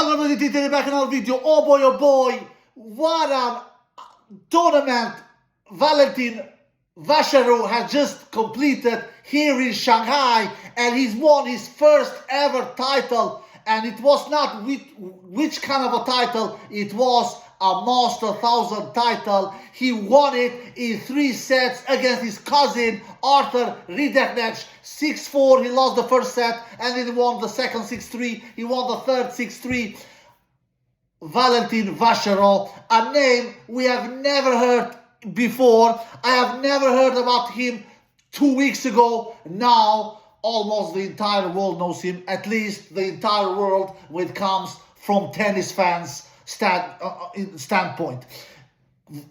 Hello everybody, back in another video. Oh boy, what a tournament Valentin Vacherot has just completed here in Shanghai, and he's won his first ever title, and it was not which kind of a title, it was a Master 1000 title. He won it in 3 sets against his cousin Arthur Rinderknech. 6-4, he lost the first set, and then he won the second 6-3, he won the third 6-3. Valentin Vacherot, a name we have never heard before. I have never heard about him 2 weeks ago. Now almost the entire world knows him, at least the entire world when it comes from tennis fans standpoint.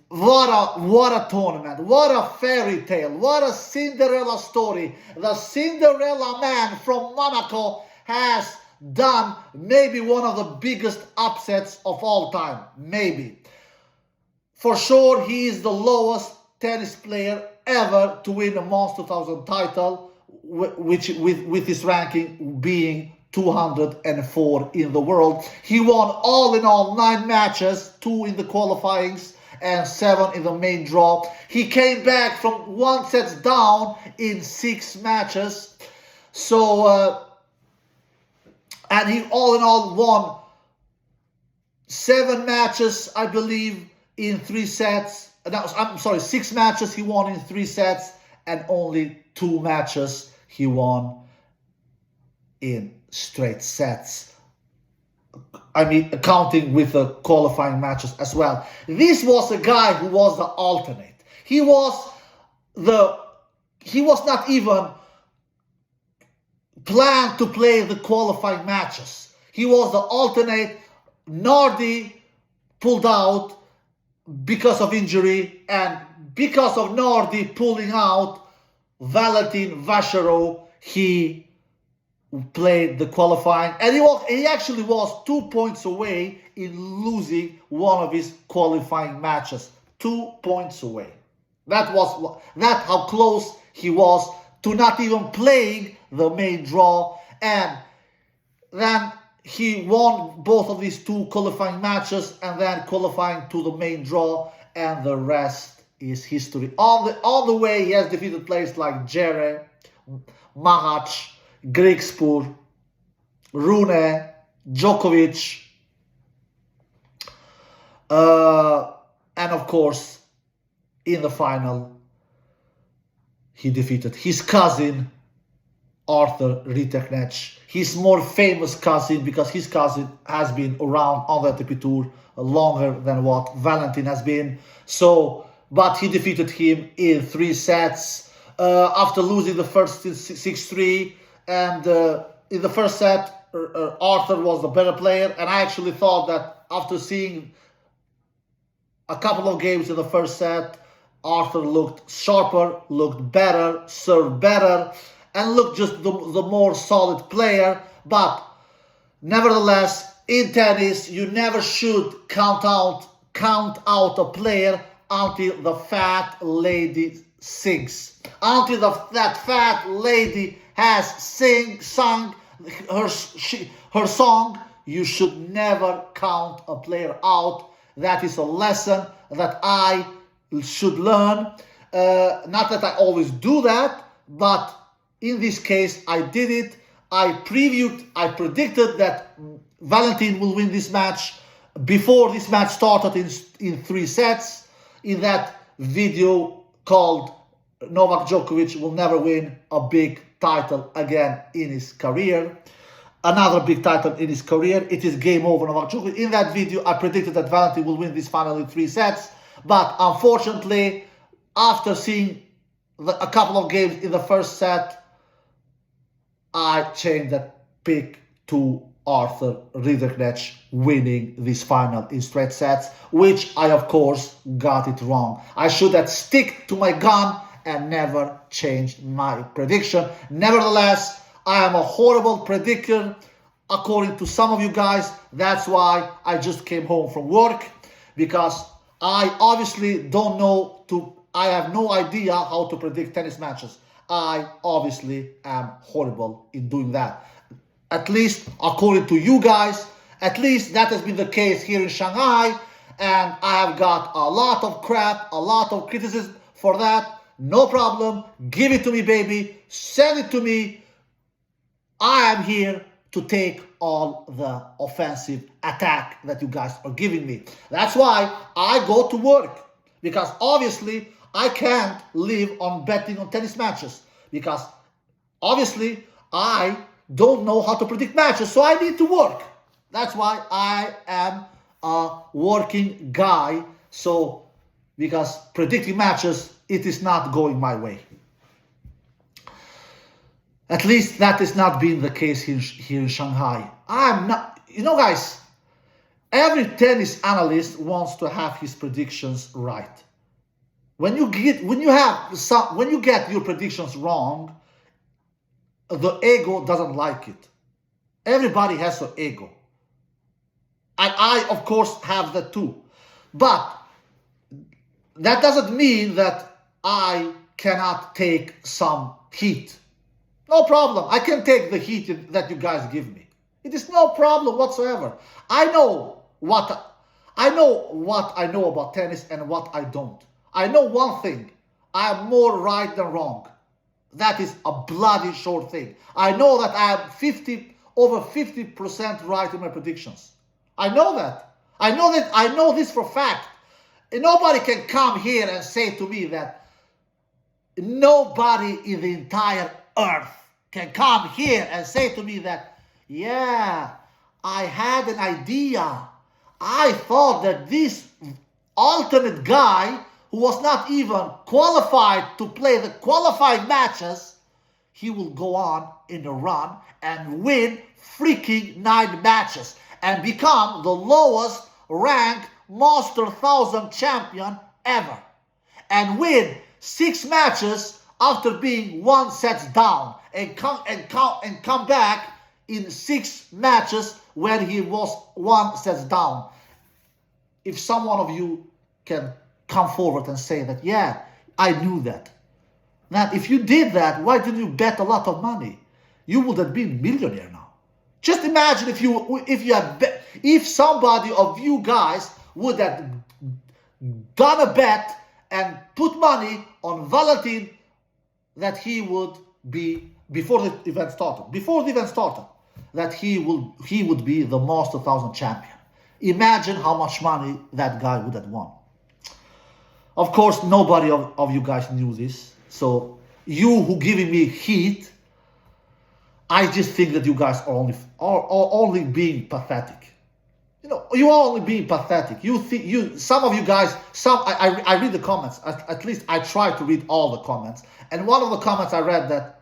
What a tournament, what a fairy tale, what a Cinderella story. The Cinderella man from Monaco has done maybe one of the biggest upsets of all time, maybe. For sure, he is the lowest tennis player ever to win a Master 1000 title, which with his ranking being 204 in the world. He won all in all 9 matches, 2 in the qualifyings and 7 in the main draw. He came back from 1 set down in 6 matches. So, and he all in all won 7 matches, I believe, in 3 sets. I'm sorry, 6 matches he won in 3 sets, and only 2 matches he won in straight sets. I mean, accounting with the qualifying matches as well. This was a guy who was the alternate. He was not even planned to play the qualifying matches. He was the alternate. Nardi pulled out because of injury, and because of Nardi pulling out, Valentin Vacherot, he played the qualifying, and he actually was 2 points away in losing one of his qualifying matches. 2 points away. That's how close he was to not even playing the main draw, and then he won both of these 2 qualifying matches and then qualifying to the main draw, and the rest is history. On the way, he has defeated players like Jere, Mahac, Grigspur, Rune, Djokovic, and of course, in the final, he defeated his cousin, Arthur Rinderknech, his more famous cousin, because his cousin has been around on the ATP Tour longer than what Valentin has been. So, but he defeated him in 3 sets after losing the first 6-3. And in the first set, Arthur was the better player. And I actually thought that after seeing a couple of games in the first set, Arthur looked sharper, looked better, served better, and looked just the more solid player. But nevertheless, in tennis, you never should count out a player until the fat lady sings. Until that fat lady has sung her song, you should never count a player out. That is a lesson that I should learn. Not that I always do that, but in this case, I did it. I predicted that Valentin will win this match before this match started in 3 sets. In that video called Novak Djokovic will never win a big title again in his career. Another big title in his career. It is game over, Novak Djokovic. In that video, I predicted that Valentin will win this final in 3 sets. But unfortunately, after seeing a couple of games in the first set, I changed that pick to Arthur Rinderknech winning this final in straight sets, which I, of course, got it wrong. I should have stick to my gun and never changed my prediction. Nevertheless, I am a horrible predictor, according to some of you guys. That's why I just came home from work, because I obviously I have no idea how to predict tennis matches. I obviously am horrible in doing that. At least according to you guys, At least that has been the case here in Shanghai, and I have got a lot of crap, a lot of criticism for that. No problem. Give it to me, baby. Send it to me. I am here to take all the offensive attack that you guys are giving me. That's why I go to work, because obviously I can't live on betting on tennis matches, because obviously I don't know how to predict matches, so I need to work. That's why I am a working guy. So, because predicting matches, it is not going my way. At least that has not been the case here in Shanghai. I'm not, guys, every tennis analyst wants to have his predictions right. When you get your predictions wrong, the ego doesn't like it. Everybody has an ego. And I, of course, have that too. But that doesn't mean that I cannot take some heat. No problem. I can take the heat that you guys give me. It is no problem whatsoever. I know what I know about tennis and what I don't. I know one thing. I am more right than wrong. That is a bloody sure thing. I know that I am over 50% right in my predictions. I know that. I know this for a fact. And nobody can come here and say to me that nobody in the entire earth can come here and say to me that, yeah, I had an idea. I thought that this alternate guy who was not even qualified to play the qualifying matches, he will go on in a run and win freaking 9 matches and become the lowest ranked Master 1000 champion ever, and win 6 matches after being 1 set down, and come back in 6 matches when he was 1 set down. If someone of you can come forward and say that, yeah, I knew that. Now, if you did that, why didn't you bet a lot of money? You would have been millionaire now. Just imagine if somebody of you guys would have done a bet and put money on Valentin that he would be, before the event started, that he would be the Master 1000 champion. Imagine how much money that guy would have won. Of course, nobody of you guys knew this. So you who giving me heat, I just think that you guys are only being pathetic. You are only being pathetic. Some of you guys, I read the comments. At least I try to read all the comments. And one of the comments I read that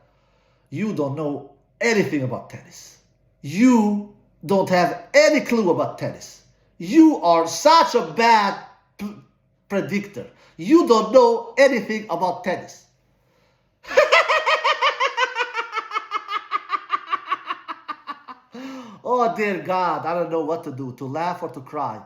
you don't know anything about tennis. You don't have any clue about tennis. You are such a bad predictor. You don't know anything about tennis. Oh dear God, I don't know what to do, to laugh or to cry.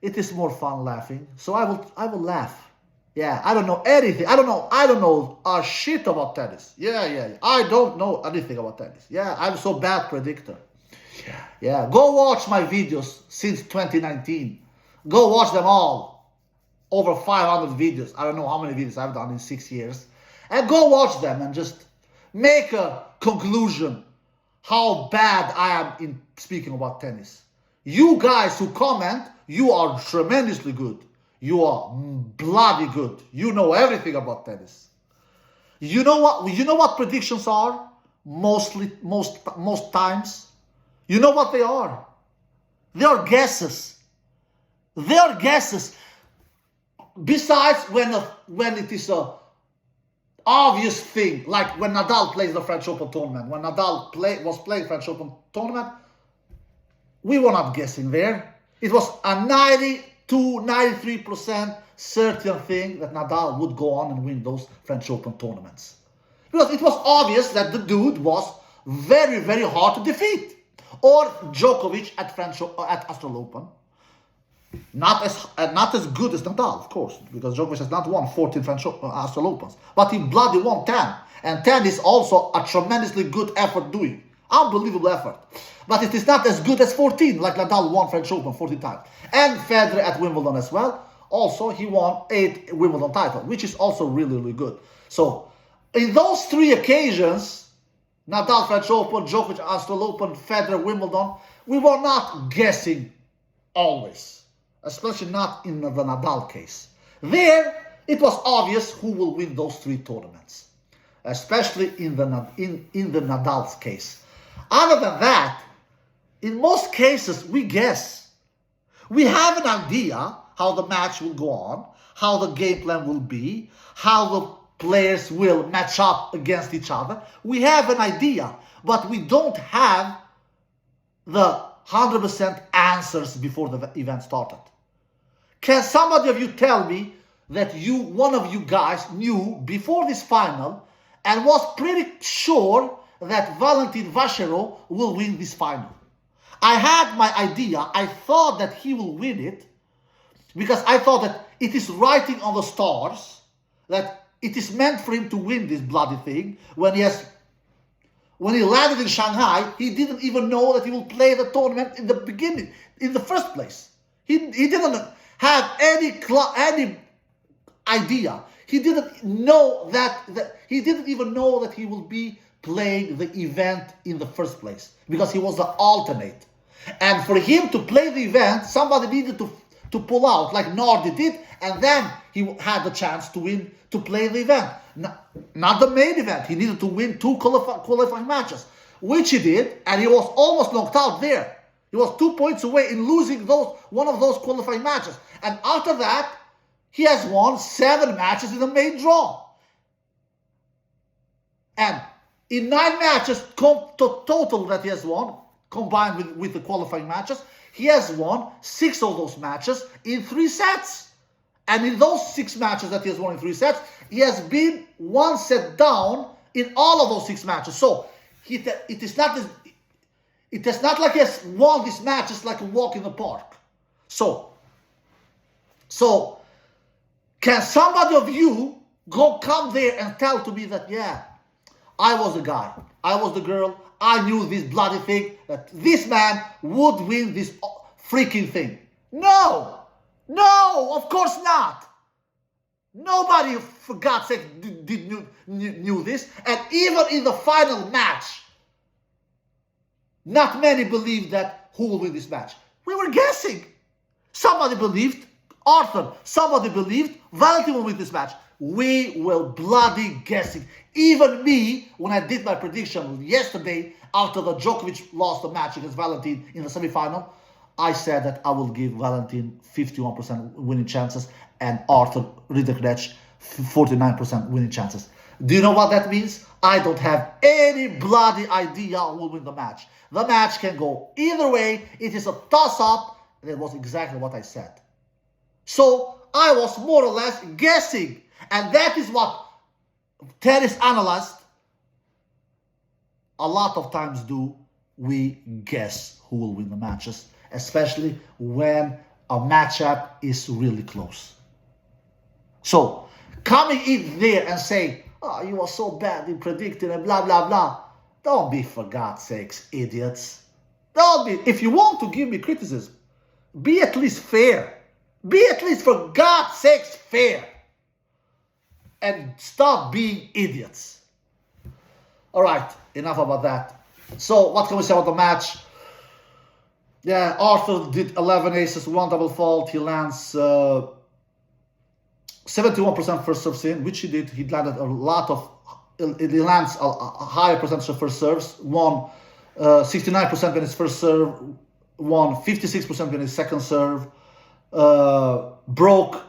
It is more fun laughing, so I will laugh. Yeah, I don't know anything. I don't know a shit about tennis. Yeah. I don't know anything about tennis. Yeah, I'm so bad predictor. Yeah, go watch my videos since 2019. Go watch them all. Over 500 videos. I don't know how many videos I've done in 6 years. And go watch them and just make a conclusion how bad I am in speaking about tennis. You guys who comment, you are tremendously good. You are bloody good. You know everything about tennis. You know what predictions are? Most times. You know what they are? They are guesses. They are guesses. Besides when it is a obvious thing, like when Nadal plays the French Open tournament. When Nadal was playing French Open tournament, we were not guessing there. It was a 93% certain thing that Nadal would go on and win those French Open tournaments. Because it was obvious that the dude was very, very hard to defeat. Or Djokovic at Australian Open. Not as good as Nadal, of course, because Djokovic has not won 14 French Australian Opens, but he bloody won 10. And 10 is also a tremendously good effort doing. Unbelievable effort. But it is not as good as 14, like Nadal won French Open 14 times. And Federer at Wimbledon as well. Also, he won 8 Wimbledon titles, which is also really, really good. So, in those 3 occasions, Nadal French Open, Djokovic Australian Open, Federer Wimbledon, we were not guessing always, especially not in the Nadal case. There, it was obvious who will win those 3 tournaments, especially in the Nadal's case. Other than that, in most cases, we guess. We have an idea how the match will go on, how the game plan will be, how the players will match up against each other. We have an idea, but we don't have the 100% answers before the event started. Can somebody of you tell me that one of you guys knew before this final and was pretty sure that Vacherot will win this final? I had my idea. I thought that he will win it because I thought that it is writing on the stars that it is meant for him to win this bloody thing. When he landed in Shanghai, he didn't even know that he will play the tournament in the beginning, in the first place. He didn't have any idea. He didn't know he didn't even know that he will be playing the event in the first place because he was the alternate. And for him to play the event, somebody needed to pull out, like Nordi did, and then he had the chance to play the event. Not the main event. He needed to win 2 qualifying matches, which he did, and he was almost knocked out there. He was 2 points away in losing one of those qualifying matches. And after that, he has won 7 matches in the main draw. And in 9 matches total that he has won, combined with the qualifying matches, he has won 6 of those matches in 3 sets. And in those 6 matches that he has won in 3 sets, he has been 1 set down in all of those 6 matches. So it is not like he has won these matches like a walk in the park. So can somebody of you come there and tell to me that, yeah, I was the guy, I was the girl, I knew this bloody thing, that this man would win this freaking thing? No, of course not. Nobody, for God's sake, knew this. And even in the final match, not many believed that who will win this match. We were guessing. Somebody believed Arthur. Somebody believed Valentin will win this match. We were bloody guessing. Even me, when I did my prediction yesterday after the Djokovic lost the match against Valentin in the semifinal, I said that I will give Valentin 51% winning chances and Arthur Rinderknech 49% winning chances. Do you know what that means? I don't have any bloody idea who will win the match. The match can go either way. It is a toss-up. That was exactly what I said. So I was more or less guessing. And that is what tennis analysts a lot of times do. We guess who will win the matches, especially when a matchup is really close. So coming in there and saying, oh, you are so bad in predicting and blah, blah, blah. Don't be, for God's sakes, idiots. Don't be. If you want to give me criticism, be at least fair. Be at least, for God's sakes, fair. And stop being idiots. All right, enough about that. So what can we say about the match? Yeah, Arthur did 11 aces, 1 double fault. He lands 71% first serves in, which he did. He landed he lands a higher percentage of first serves. Won 69% when his first serve. Won 56% when his second serve. Broke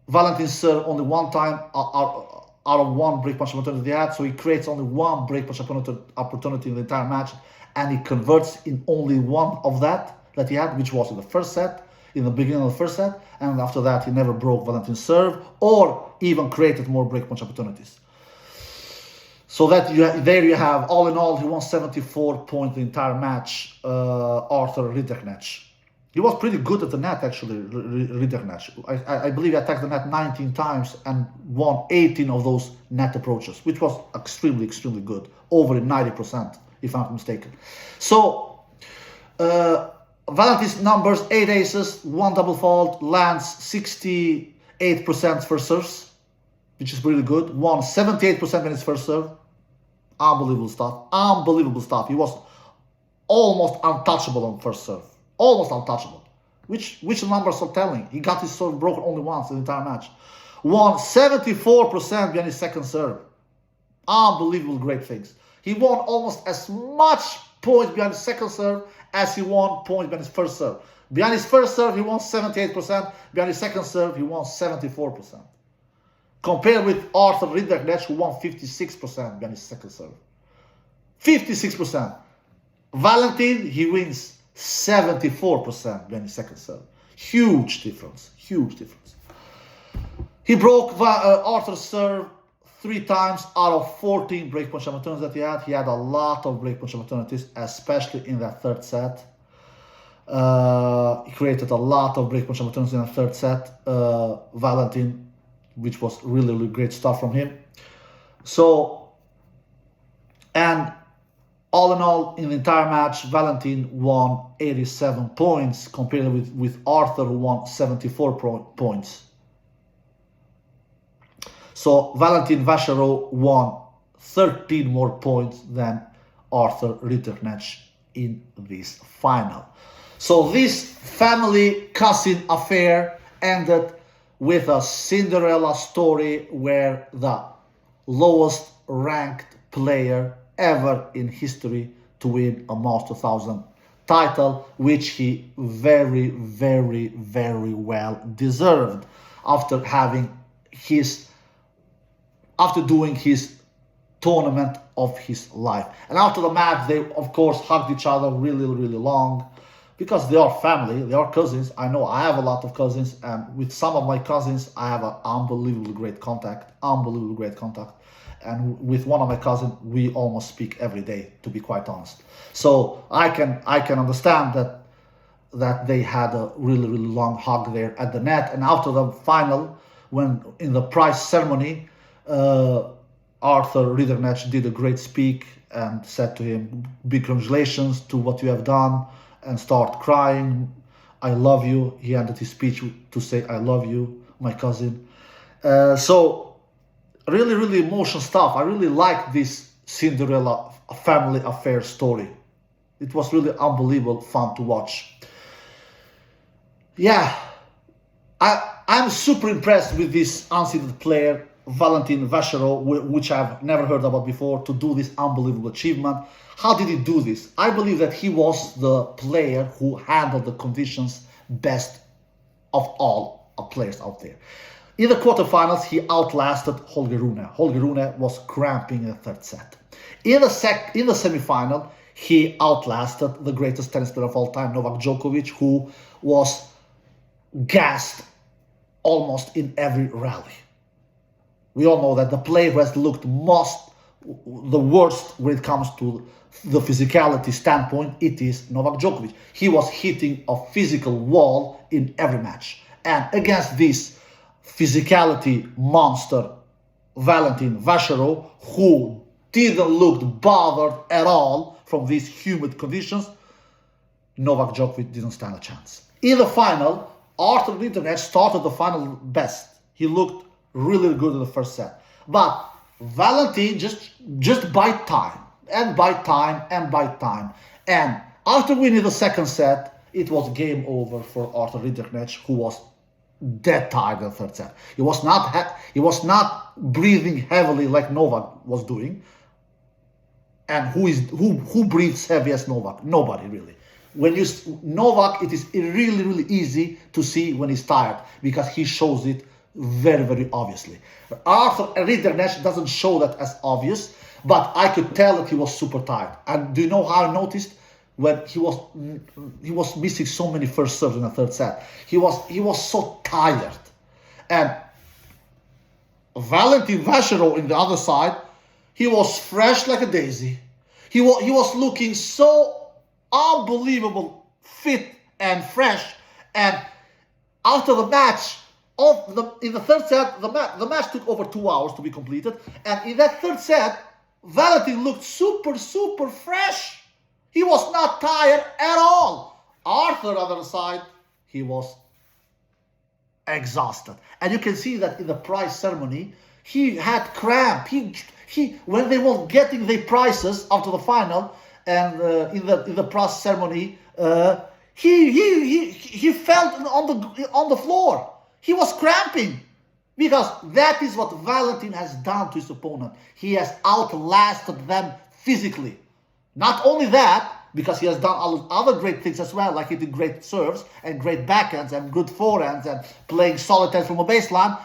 Valentin's serve only 1 time out of 1 break punch opportunity he had. So he creates only 1 break punch opportunity in the entire match. And he converts in only 1 of that he had, which was in the first set, in the beginning of the first set. And after that, he never broke Valentin's serve or even created more break punch opportunities. So that there you have, all in all, he won 74 points the entire match, Arthur Rinderknech. He was pretty good at the net, actually, Rinderknech. I believe he attacked the net 19 times and won 18 of those net approaches, which was extremely, extremely good, over 90% if I'm not mistaken. So, Valentin's numbers: 8 aces, 1 double fault, lands 68% first serves, which is really good. Won 78% when his first serve. Unbelievable stuff. Unbelievable stuff. He was almost untouchable on first serve. Almost untouchable. Which numbers are telling? He got his serve broken only once in the entire match. Won 74% behind his second serve. Unbelievable great things. He won almost as much points behind his second serve as he won points behind his first serve. Behind his first serve, he won 78%. Behind his second serve, he won 74%. Compared with Arthur Rinderknech, who won 56% behind his second serve. 56%. Valentin, he wins 74% behind his second serve. Huge difference. Huge difference. He broke Arthur's serve 3 times out of 14 breakpoint shove opportunities that he had. He had a lot of breakpoint shove opportunities, especially in that third set. He created a lot of breakpoint shove opportunities in the third set. Valentin, which was really, really great stuff from him. So, and all in all, in the entire match, Valentin won 87 points compared with Arthur, who won 74 points. So Valentin Vacherot won 13 more points than Arthur Rinderknech in this final. So this family cousin affair ended with a Cinderella story where the lowest ranked player ever in history to win a Master 1000 title, which he very, very, very well deserved after doing his tournament of his life. And after the match, they of course hugged each other really, really long, because they are family, they are cousins. I know I have a lot of cousins, and with some of my cousins, I have an unbelievably great contact. And with one of my cousins, we almost speak every day, to be quite honest. So I can understand that they had a really, really long hug there at the net. And after the final, when in the prize ceremony, Arthur Rinderknech did a great speak and said to him, big congratulations to what you have done, and start crying. I love you. He ended his speech to say, I love you, my cousin. So really, really emotional stuff. I really like this Cinderella family affair story. It was really unbelievable fun to watch. Yeah, I'm super impressed with this unseeded player, Valentin Vacherot, which I've never heard about before, to do this unbelievable achievement. How did he do this? I believe that he was the player who handled the conditions best of all players out there. In the quarterfinals, he outlasted Holger Rune. Holger Rune was cramping in the third set. In the semifinal, he outlasted the greatest tennis player of all time, Novak Djokovic, who was gassed almost in every rally. We all know that the player who has looked the worst when it comes to the physicality standpoint, it is Novak Djokovic. He was hitting a physical wall in every match. And against this physicality monster, Valentin Vacherot, who didn't look bothered at all from these humid conditions, Novak Djokovic didn't stand a chance. In the final, Arthur Rinderknech started the final best. He looked really good in the first set. But Valentin just bite time. And after winning the second set, it was game over for Arthur Rinderknech, who was dead tired in the third set. He was not breathing heavily like Novak was doing. And who breathes heavy as Novak? Nobody really. Novak, it is really, really easy to see when he's tired, because he shows it very, very obviously. Arthur Rinderknech doesn't show that as obvious, but I could tell that he was super tired. And do you know how I noticed? When he was missing so many first serves in the third set. He was so tired. And Valentin Vacherot on the other side, he was fresh like a daisy. He was looking so unbelievable fit and fresh. And after the match, in the third set, the match took over 2 hours to be completed. And in that third set, Valentin looked super, super fresh. He was not tired at all. Arthur, on the other side, he was exhausted. And you can see that in the prize ceremony, he had cramp. He when they were getting the prizes after the final and in the prize ceremony, he felt on the floor. He was cramping. Because that is what Valentin has done to his opponent. He has outlasted them physically. Not only that, because he has done other great things as well, like he did great serves and great backhands and good forehands and playing solitaire from a baseline.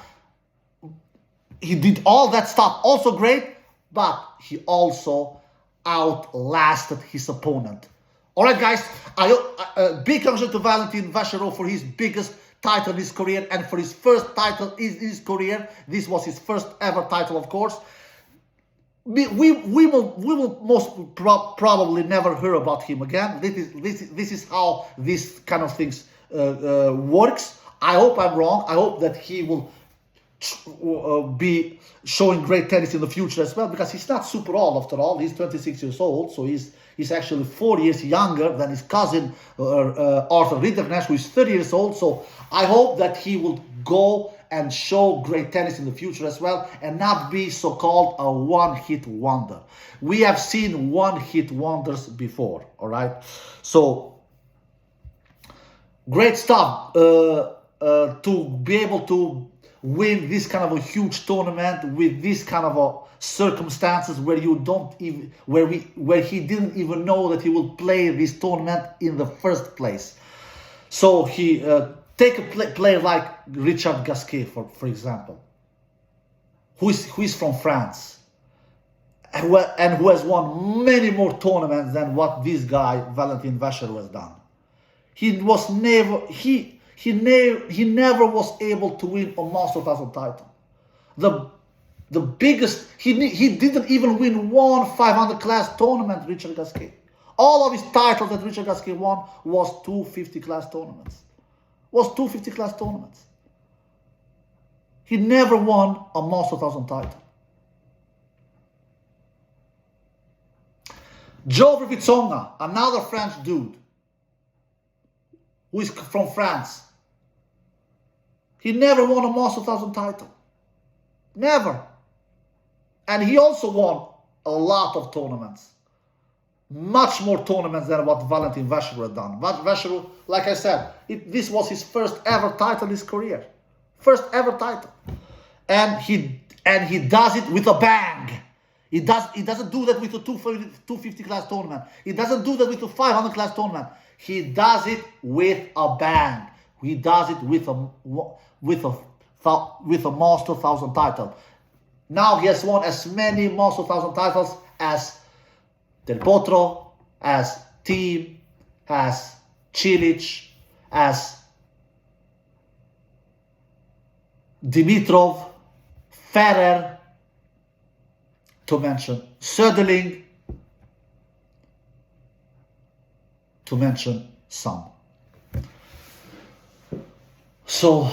He did all that stuff also great, but he also outlasted his opponent. All right, guys, big congratulations to Valentin Vacherot for his biggest title in his career and for his first title in his career. This was his first ever title, of course. We will most probably never hear about him again. This is how this kind of things works. I hope I'm wrong. I hope that he will be showing great tennis in the future as well, because he's not super old after all. He's 26 years old, so he's actually 4 years younger than his cousin Arthur Rinderknech, who is 30 years old. So I hope that he will go and show great tennis in the future as well, and not be so-called a one-hit wonder. We have seen one-hit wonders before, all right? So, great stuff to be able to win this kind of a huge tournament with this kind of a circumstances where you don't even, where he didn't even know that he will play this tournament in the first place. So he take a player like Richard Gasquet, for example, who is from France, and who has won many more tournaments than what this guy Valentin Vacherot has done. He never was able to win a Master 1000 title. The biggest, he didn't even win one 500 class tournament, Richard Gasquet. All of his titles that Richard Gasquet won was 250 class tournaments. He never won a Master 1000 title. Geoffrey Tsonga, another French dude, who is from France. He never won a Master 1000 title. Never. And he also won a lot of tournaments. Much more tournaments than what Valentin Vacherot had done. But Vacherot, like I said, this was his first ever title in his career. First ever title. And he does it with a bang. He doesn't do that with a 250 class tournament. He doesn't do that with a 500 class tournament. He does it with a bang. He does it with a Master 1000 title. Now he has won as many Master 1000 titles as Del Potro, as Thiem, as Cilic, as Dimitrov, Federer, to mention Söderling, to mention some. So,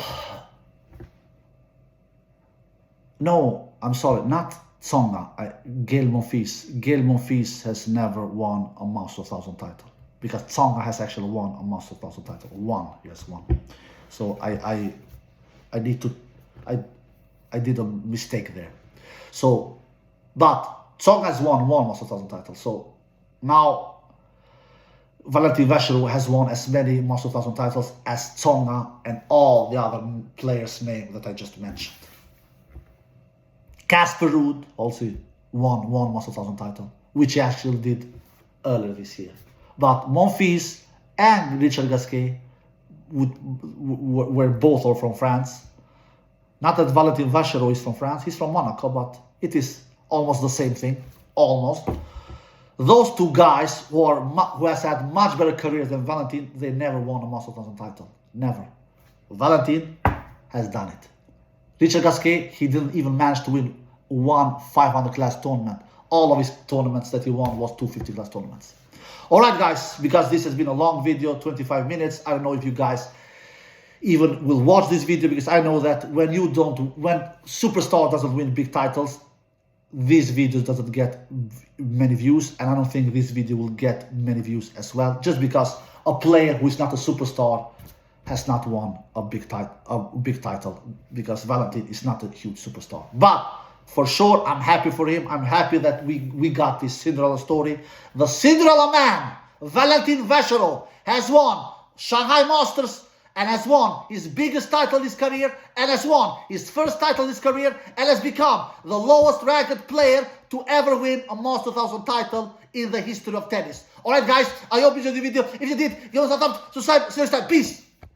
no, I'm sorry, not Tsonga, Gael Monfils. Gael Monfils has never won a Master 1000 title, because Tsonga has actually won a Master 1000 title. He has won. So I did a mistake there. So, but Tsonga has won one Master 1000 title. So now Valentin Vacherot has won as many Master 1000 titles as Tsonga and all the other players' names that I just mentioned. Casper Ruud also won one Master 1000 title, which he actually did earlier this year. But Monfils and Richard Gasquet were both all from France. Not that Valentin Vacherot is from France, he's from Monaco, but it is almost the same thing, almost. Those two guys who has had much better careers than Valentin, they never won a Master 1000 title, never. Valentin has done it. Richard Gasquet, he didn't even manage to win one 500 class tournament. All of his tournaments that he won was 250 class tournaments. Alright guys, because this has been a long video, 25 minutes, I don't know if you guys even will watch this video, because I know that when superstar doesn't win big titles, this video doesn't get many views, and I don't think this video will get many views as well, just because a player who is not a superstar has not won a big title, because Valentin is not a huge superstar. But for sure, I'm happy for him. I'm happy that we got this Cinderella story. The Cinderella man, Valentin Vacherot, has won Shanghai Masters, and has won his biggest title in his career, and has won his first title in his career, and has become the lowest ranked player to ever win a Masters 1000 title in the history of tennis. Alright guys, I hope you enjoyed the video. If you did, give us a thumbs up, subscribe, see you next time. Peace!